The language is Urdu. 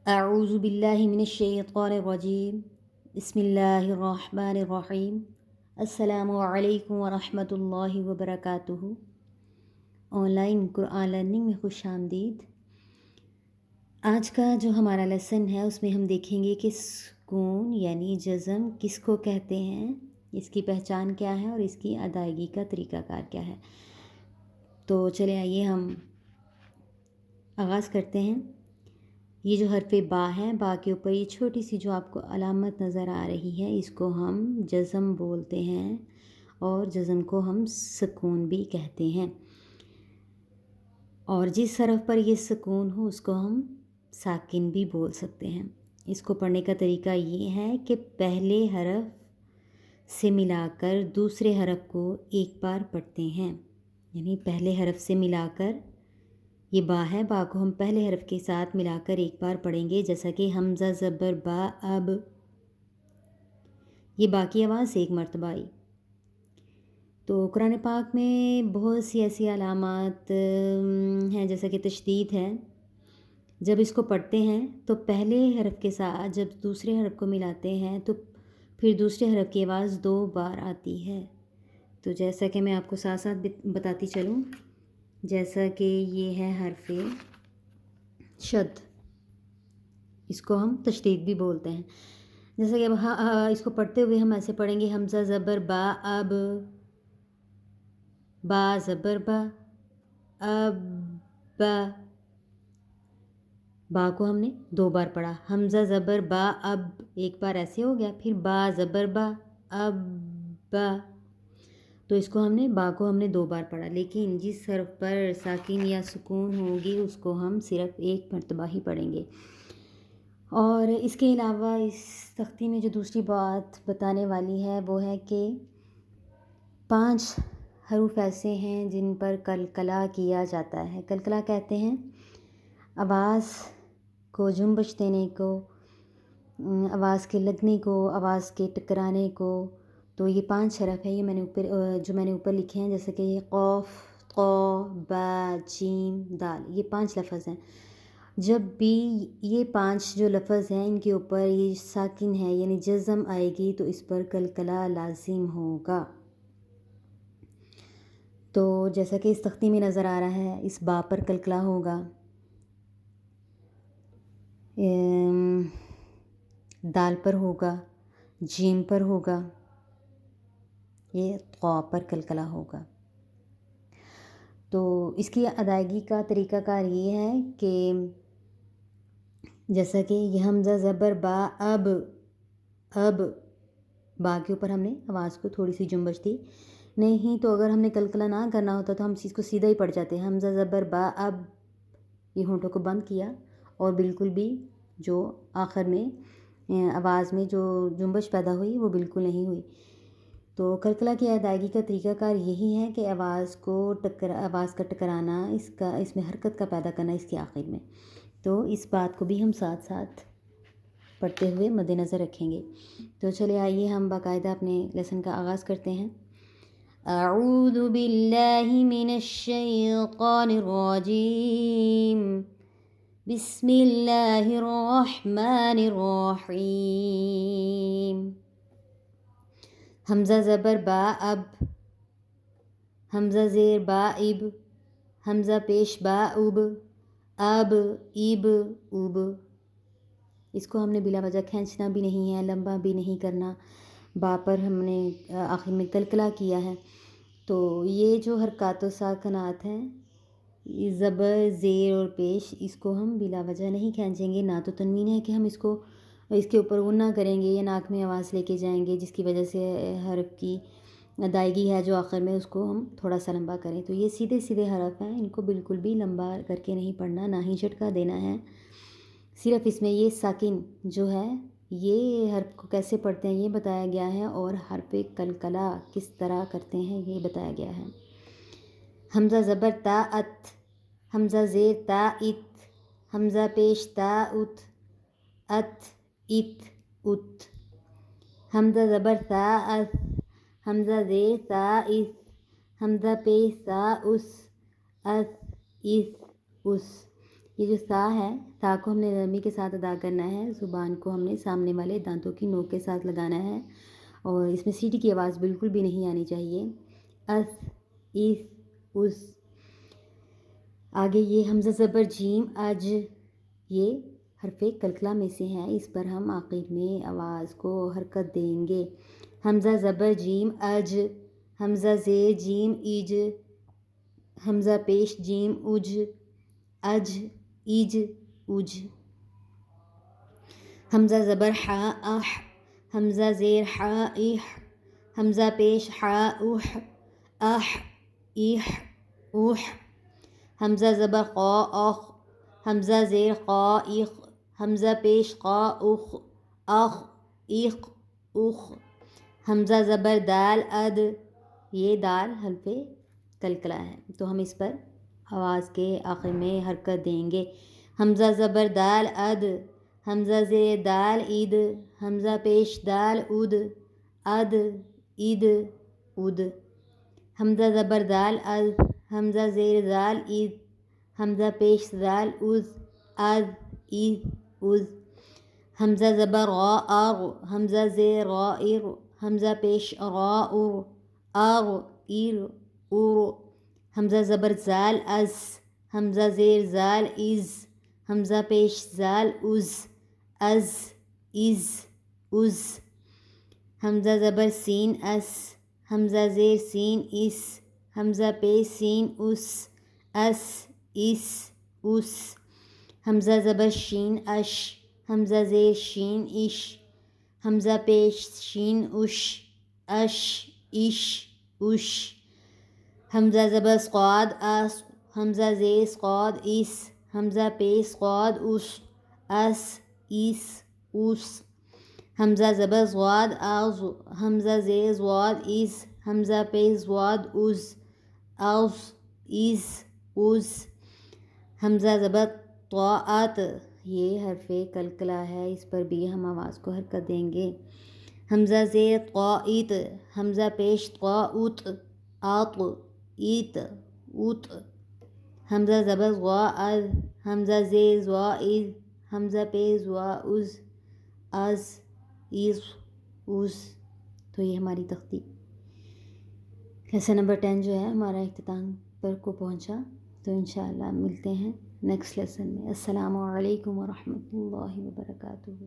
اعوذ باللہ من الشیطان الرجیم بسم اللہ الرحمن الرحیم السلام علیکم ورحمۃ اللہ وبرکاتہ۔ آن لائن قرآن لرننگ میں خوش آمدید۔ آج کا جو ہمارا لیسن ہے اس میں ہم دیکھیں گے کہ سکون یعنی جزم کس کو کہتے ہیں، اس کی پہچان کیا ہے اور اس کی ادائیگی کا طریقہ کار کیا ہے۔ تو چلے آئیے ہم آغاز کرتے ہیں۔ یہ جو حرف با ہے، با کے اوپر یہ چھوٹی سی جو آپ کو علامت نظر آ رہی ہے، اس کو ہم جزم بولتے ہیں اور جزم کو ہم سکون بھی کہتے ہیں۔ اور جس حرف پر یہ سکون ہو اس کو ہم ساکن بھی بول سکتے ہیں۔ اس کو پڑھنے کا طریقہ یہ ہے کہ پہلے حرف سے ملا کر دوسرے حرف کو ایک بار پڑھتے ہیں، یعنی پہلے حرف سے ملا کر یہ با ہے، با کو ہم پہلے حرف کے ساتھ ملا کر ایک بار پڑھیں گے، جیسا کہ حمزہ زبر با اب، یہ با کی آواز ایک مرتبہ آئی۔ تو قرآن پاک میں بہت سی ایسی علامات ہیں، جیسا کہ تشدید ہے، جب اس کو پڑھتے ہیں تو پہلے حرف کے ساتھ جب دوسرے حرف کو ملاتے ہیں تو پھر دوسرے حرف کی آواز دو بار آتی ہے۔ تو جیسا کہ میں آپ کو ساتھ ساتھ بتاتی چلوں، جیسا کہ یہ ہے حرف شد، اس کو ہم تشدید بھی بولتے ہیں۔ جیسا کہ اب اس کو پڑھتے ہوئے ہم ایسے پڑھیں گے، حمزہ زبر با اب، با زبر با اب، با کو ہم نے دو بار پڑھا، حمزہ زبر با اب ایک بار ایسے ہو گیا، پھر با زبر با اب با، تو اس کو ہم نے دو بار پڑھا۔ لیکن جس حرف پر ساکن یا سکون ہوگی اس کو ہم صرف ایک مرتبہ ہی پڑھیں گے۔ اور اس کے علاوہ اس تختی میں جو دوسری بات بتانے والی ہے وہ ہے کہ 5 حروف ایسے ہیں جن پر قلقلہ کیا جاتا ہے۔ قلقلہ کہتے ہیں آواز کو جنبش دینے کو، آواز کے لگنے کو، آواز کے ٹکرانے کو۔ تو یہ 5 حرف ہیں، یہ میں نے اوپر لکھے ہیں، جیسے کہ قوف، قا، با، جیم، دال، یہ 5 لفظ ہیں۔ جب بھی یہ 5 جو لفظ ہیں ان کے اوپر یہ ساکن ہے یعنی جزم آئے گی تو اس پر قلقلہ لازم ہوگا۔ تو جیسا کہ اس تختی میں نظر آ رہا ہے، اس با پر قلقلہ ہوگا، دال پر ہوگا، جیم پر ہوگا، یہ قا پر قلقلہ ہوگا۔ تو اس کی ادائیگی کا طریقہ کار یہ ہے کہ جیسا کہ یہ حمزہ زبر با اب، اب، با کے اوپر ہم نے آواز کو تھوڑی سی جنبش دی، نہیں تو اگر ہم نے قلقلہ نہ کرنا ہوتا تو ہم اس کو سیدھا ہی پڑھ جاتے ہیں، حمزہ زبر با اب، یہ ہونٹوں کو بند کیا اور بالکل بھی جو آخر میں آواز میں جو جنبش پیدا ہوئی وہ بالکل نہیں ہوئی۔ تو قلقلہ کی ادائیگی کا طریقہ کار یہی ہے کہ آواز کا ٹکرانا، اس میں حرکت کا پیدا کرنا اس کے آخر میں۔ تو اس بات کو بھی ہم ساتھ ساتھ پڑھتے ہوئے مد نظر رکھیں گے۔ تو چلے آئیے ہم باقاعدہ اپنے لیسن کا آغاز کرتے ہیں۔ اعوذ باللہ من الشیطان الرجیم، بسم اللہ الرحمن الرحیم۔ حمزہ زبر با اب، حمزہ زیر با اب، حمزہ پیش با اب، اب، اب، اب۔ اس کو ہم نے بلا وجہ کھینچنا بھی نہیں ہے، لمبا بھی نہیں کرنا، با پر ہم نے آخر میں قلقلہ کیا ہے۔ تو یہ جو حرکات و ساکنات ہیں، یہ زبر، زیر اور پیش، اس کو ہم بلا وجہ نہیں کھینچیں گے، نہ تو تنوین ہے کہ ہم اس کے اوپر غنہ کریں گے یا ناک میں آواز لے کے جائیں گے جس کی وجہ سے حرف کی ادائیگی ہے جو آخر میں اس کو ہم تھوڑا سا لمبا کریں۔ تو یہ سیدھے سیدھے حرف ہیں، ان کو بالکل بھی لمبا کر کے نہیں پڑھنا، نہ ہی جھٹکا دینا ہے۔ صرف اس میں یہ ساکن جو ہے یہ حرف کو کیسے پڑھتے ہیں یہ بتایا گیا ہے، اور حرف قلقلہ کس طرح کرتے ہیں یہ بتایا گیا ہے۔ حمزہ زبر تا ات، حمزہ زیر تا ات، حمزہ پیش تا ات، ات، ات، ات۔ حمزہ زبر تا اس، حمزہ زیر تا اس، حمزہ پیش تا اس، اس، اس، اس۔ یہ جو سا ہے، تا کو ہم نے نرمی کے ساتھ ادا کرنا ہے، زبان کو ہم نے سامنے والے دانتوں کی نوک کے ساتھ لگانا ہے، اور اس میں سیٹی کی آواز بالکل بھی نہیں آنی چاہیے. اس، اس، اس. آگے یہ حمزہ زبر جیم اج، یہ حرف کلکلا میں سے ہیں، اس پر ہم آخر میں آواز کو حرکت دیں گے. حمزہ زبر جیم اج، حمزہ زیر جیم ایج، حمزہ پیش جیم اج، اج، ایج، اج. حمزہ زبر حا اح، حمزہ زیر حا اح، حمزہ پیش حا اح، اح، ایح، اوح. حمزہ زبر قا اخ، حمزہ زیر قا اخ، حمزہ پیش قا اخ، اخ، ایخ، اخ. حمزہ زبر دال اد، یہ دال حرف کلکلا ہے تو ہم اس پر آواز کے آخر میں حرکت دیں گے. حمزہ زبر دال اد، حمزہ زیر دال عید، حمزہ پیش دال اد، اد، عید، اد. حمزہ زبر دال از، حمزہ زیر دال عید، حمزہ پیش دال از، از، عید، از. حمزہ زبر را اغ، حمزہ زیر را اغ، حمزہ پیش را اغ، اغ، ایر، اور. حمزہ زبر زال از، حمزہ زیر زال از، حمزہ پیش زال از، از، از، از. حمزہ زبر سین اس، حمزہ زیر سین اس، حمزہ پیش سین اس، اس، اس، اس. حمزہ زبر شین اش، حمزہ زیر شین اش، حمزہ پیش شین اش، اش، اش، اش. حمزہ زبر صاد اس، حمزہ زیر صاد اس، حمزہ پیش صاد اس، اس، اس، اس. حمزہ زبر ضاد اغ، حمزہ زیر ضاد از، حمزہ پیش ضاد از، از، از، از. حمزہ زبر طاعت، یہ حرف کلکلا ہے، اس پر بھی ہم آواز کو حرکت دیں گے. حمزہ زیر طاعت، حمزہ پیش طاعت، آت، ایت، اوت. حمزہ زبر ضا از، حمزہ زیر ضا از، حمزہ پیش ضا از، از، از، از. تو یہ ہماری تختی لیسن نمبر 10 جو ہے ہمارا اختتام پر کو پہنچا. تو انشاءاللہ ملتے ہیں نیکسٹ لیسن میں. السلام علیکم ورحمۃ اللہ وبرکاتہ.